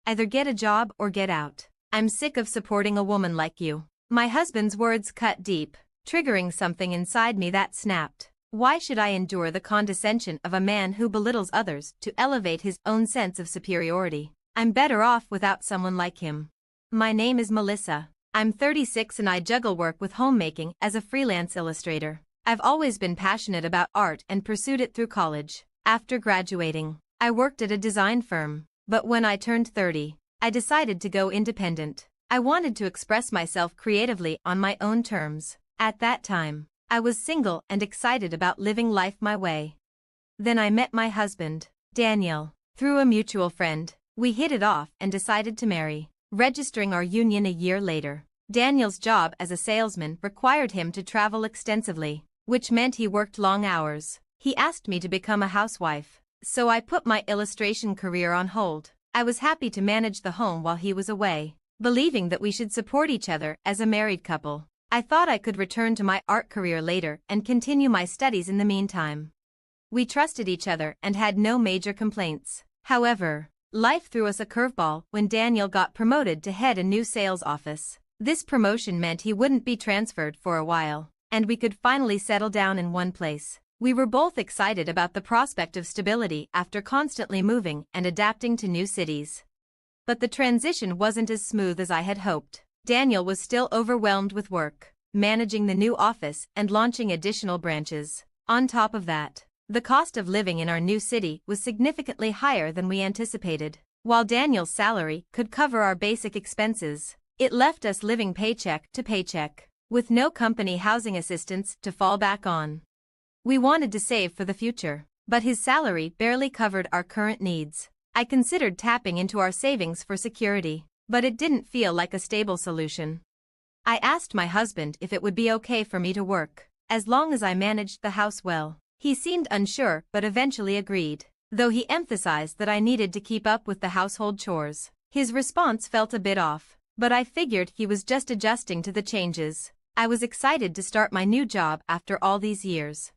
Either get a job or get out. I'm sick of supporting a woman like you." My husband's words cut deep, triggering something inside me that snapped. Why should I endure the condescension of a man who belittles others to elevate his own sense of superiority? I'm better off without someone like him. My name is Melissa. I'm 36 and I juggle work with homemaking as a freelance illustrator. I've always been passionate about art and pursued it through college. After graduating, I worked at a design firm, but when I turned 30, I decided to go independent. I wanted to express myself creatively on my own terms. At that time, I was single and excited about living life my way. Then I met my husband, Daniel, through a mutual friend. We hit it off and decided to marry, registering our union a year later. Daniel's job as a salesman required him to travel extensively, which meant he worked long hours. He asked me to become a housewife, so I put my illustration career on hold. I was happy to manage the home while he was away, believing that we should support each other as a married couple. I thought I could return to my art career later and continue my studies in the meantime. We trusted each other and had no major complaints. However, life threw us a curveball when Daniel got promoted to head a new sales office. This promotion meant he wouldn't be transferred for a while, and we could finally settle down in one place. We were both excited about the prospect of stability after constantly moving and adapting to new cities. But the transition wasn't as smooth as I had hoped. Daniel was still overwhelmed with work, managing the new office and launching additional branches. On top of that, the cost of living in our new city was significantly higher than we anticipated. While Daniel's salary could cover our basic expenses, it left us living paycheck to paycheck, with no company housing assistance to fall back on. We wanted to save for the future, but his salary barely covered our current needs. I considered tapping into our savings for security, but it didn't feel like a stable solution. I asked my husband if it would be okay for me to work, as long as I managed the house well. He seemed unsure but eventually agreed, though he emphasized that I needed to keep up with the household chores. His response felt a bit off, but I figured he was just adjusting to the changes. I was excited to start my new job after all these years.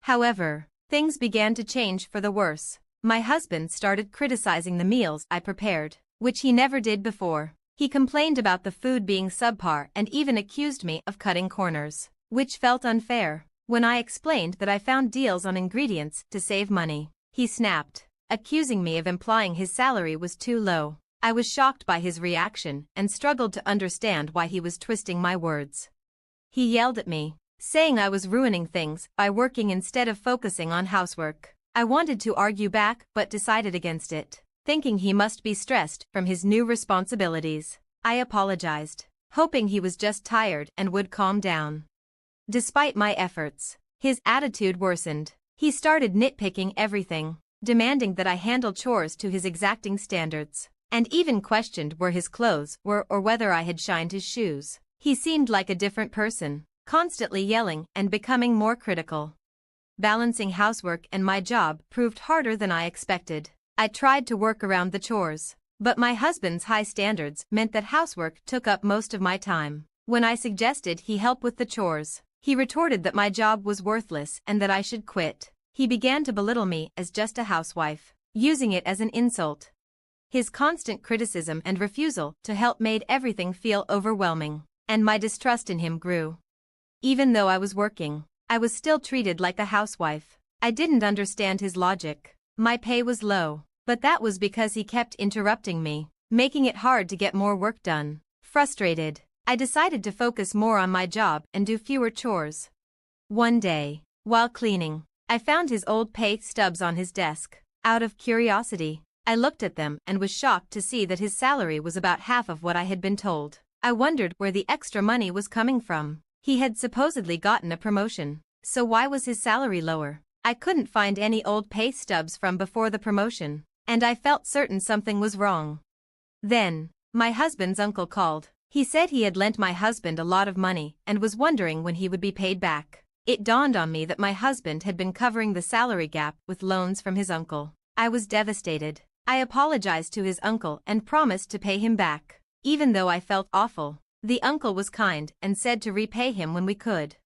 However, things began to change for the worse. My husband started criticizing the meals I prepared, which he never did before. He complained about the food being subpar and even accused me of cutting corners, which felt unfair. When I explained that I found deals on ingredients to save money, he snapped, accusing me of implying his salary was too low. I was shocked by his reaction and struggled to understand why he was twisting my words. He yelled at me, saying I was ruining things by working instead of focusing on housework. I wanted to argue back but decided against it, thinking he must be stressed from his new responsibilities. I apologized, hoping he was just tired and would calm down. Despite my efforts, his attitude worsened. He started nitpicking everything, demanding that I handle chores to his exacting standards, and even questioned where his clothes were or whether I had shined his shoes. He seemed like a different person, constantly yelling and becoming more critical. Balancing housework and my job proved harder than I expected. I tried to work around the chores, but my husband's high standards meant that housework took up most of my time. When I suggested he help with the chores, he retorted that my job was worthless and that I should quit. He began to belittle me as just a housewife, using it as an insult. His constant criticism and refusal to help made everything feel overwhelming, and my distrust in him grew. Even though I was working, I was still treated like a housewife. I didn't understand his logic. My pay was low, but that was because he kept interrupting me, making it hard to get more work done. Frustrated, I decided to focus more on my job and do fewer chores. One day, while cleaning, I found his old pay stubs on his desk. Out of curiosity, I looked at them and was shocked to see that his salary was about half of what I had been told. I wondered where the extra money was coming from. He had supposedly gotten a promotion, so why was his salary lower? I couldn't find any old pay stubs from before the promotion, and I felt certain something was wrong. Then, my husband's uncle called. He said he had lent my husband a lot of money and was wondering when he would be paid back. It dawned on me that my husband had been covering the salary gap with loans from his uncle. I was devastated. I apologized to his uncle and promised to pay him back. Even though I felt awful, the uncle was kind and said to repay him when we could.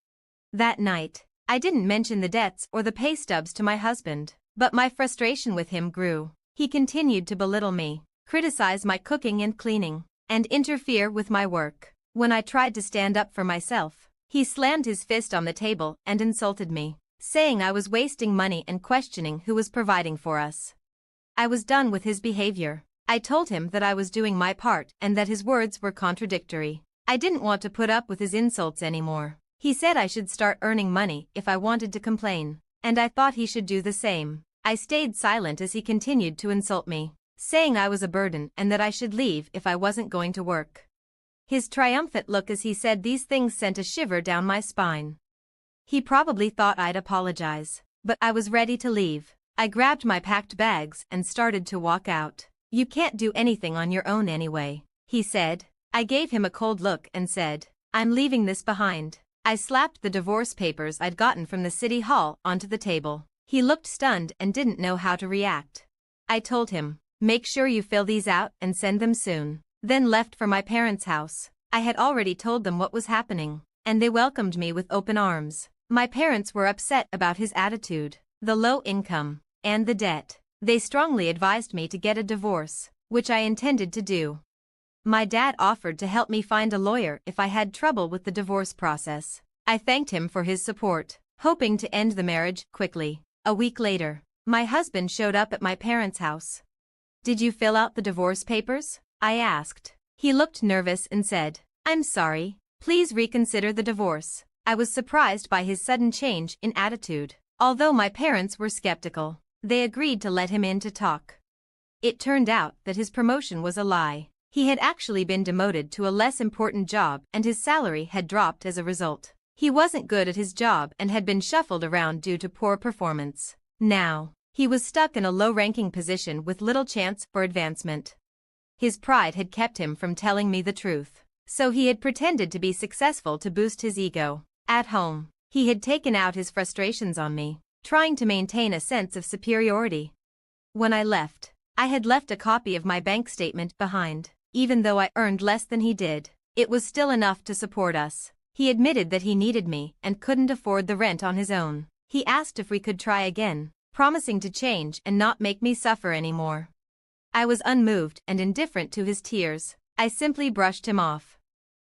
That night, I didn't mention the debts or the pay stubs to my husband, but my frustration with him grew. He continued to belittle me, criticize my cooking and cleaning, and interfere with my work. When I tried to stand up for myself, he slammed his fist on the table and insulted me, saying I was wasting money and questioning who was providing for us. I was done with his behavior. I told him that I was doing my part and that his words were contradictory. I didn't want to put up with his insults anymore. He said I should start earning money if I wanted to complain, and I thought he should do the same. I stayed silent as he continued to insult me, saying I was a burden and that I should leave if I wasn't going to work. His triumphant look as he said these things sent a shiver down my spine. He probably thought I'd apologize, but I was ready to leave. I grabbed my packed bags and started to walk out. "You can't do anything on your own anyway," he said. I gave him a cold look and said, "I'm leaving this behind." I slapped the divorce papers I'd gotten from the city hall onto the table. He looked stunned and didn't know how to react. I told him, "Make sure you fill these out and send them soon," then left for my parents' house. I had already told them what was happening, and they welcomed me with open arms. My parents were upset about his attitude, the low income, and the debt. They strongly advised me to get a divorce, which I intended to do. My dad offered to help me find a lawyer if I had trouble with the divorce process. I thanked him for his support, hoping to end the marriage quickly. A week later, my husband showed up at my parents' house. "Did you fill out the divorce papers?" I asked. He looked nervous and said, "I'm sorry, please reconsider the divorce." I was surprised by his sudden change in attitude. Although my parents were skeptical, they agreed to let him in to talk. It turned out that his promotion was a lie. He had actually been demoted to a less important job and his salary had dropped as a result. He wasn't good at his job and had been shuffled around due to poor performance. Now, he was stuck in a low-ranking position with little chance for advancement. His pride had kept him from telling me the truth, so he had pretended to be successful to boost his ego. At home, he had taken out his frustrations on me, trying to maintain a sense of superiority. When I left, I had left a copy of my bank statement behind. Even though I earned less than he did, it was still enough to support us. He admitted that he needed me and couldn't afford the rent on his own. He asked if we could try again, promising to change and not make me suffer anymore. I was unmoved and indifferent to his tears. I simply brushed him off.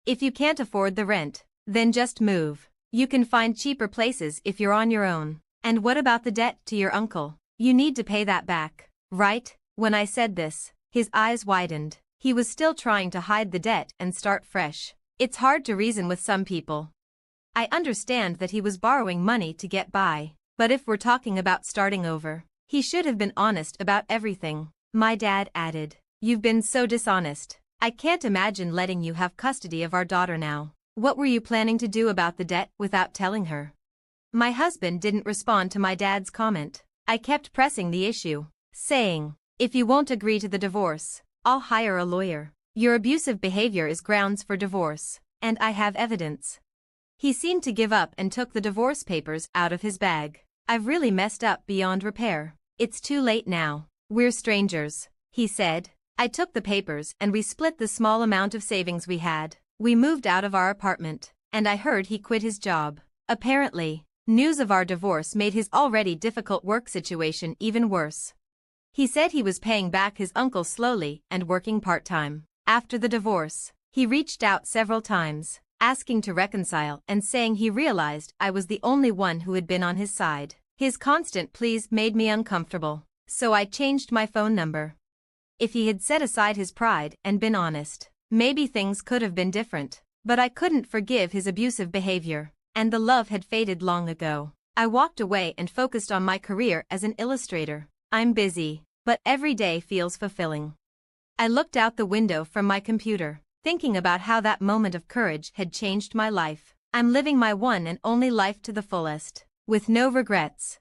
"If you can't afford the rent, then just move. You can find cheaper places if you're on your own. And what about the debt to your uncle? You need to pay that back, right?" When I said this, his eyes widened. He was still trying to hide the debt and start fresh. It's hard to reason with some people. I understand that he was borrowing money to get by, but if we're talking about starting over, he should have been honest about everything. My dad added, "You've been so dishonest. I can't imagine letting you have custody of our daughter now. What were you planning to do about the debt without telling her?" My husband didn't respond to my dad's comment. I kept pressing the issue, saying, "If you won't agree to the divorce, I'll hire a lawyer. Your abusive behavior is grounds for divorce, and I have evidence." He seemed to give up and took the divorce papers out of his bag. "I've really messed up beyond repair. It's too late now. We're strangers," he said. I took the papers and we split the small amount of savings we had. We moved out of our apartment, and I heard he quit his job. Apparently, news of our divorce made his already difficult work situation even worse. He said he was paying back his uncle slowly and working part-time. After the divorce, he reached out several times, asking to reconcile and saying he realized I was the only one who had been on his side. His constant pleas made me uncomfortable, so I changed my phone number. If he had set aside his pride and been honest, maybe things could have been different, but I couldn't forgive his abusive behavior, and the love had faded long ago. I walked away and focused on my career as an illustrator. I'm busy, but every day feels fulfilling. I looked out the window from my computer, thinking about how that moment of courage had changed my life. I'm living my one and only life to the fullest, with no regrets.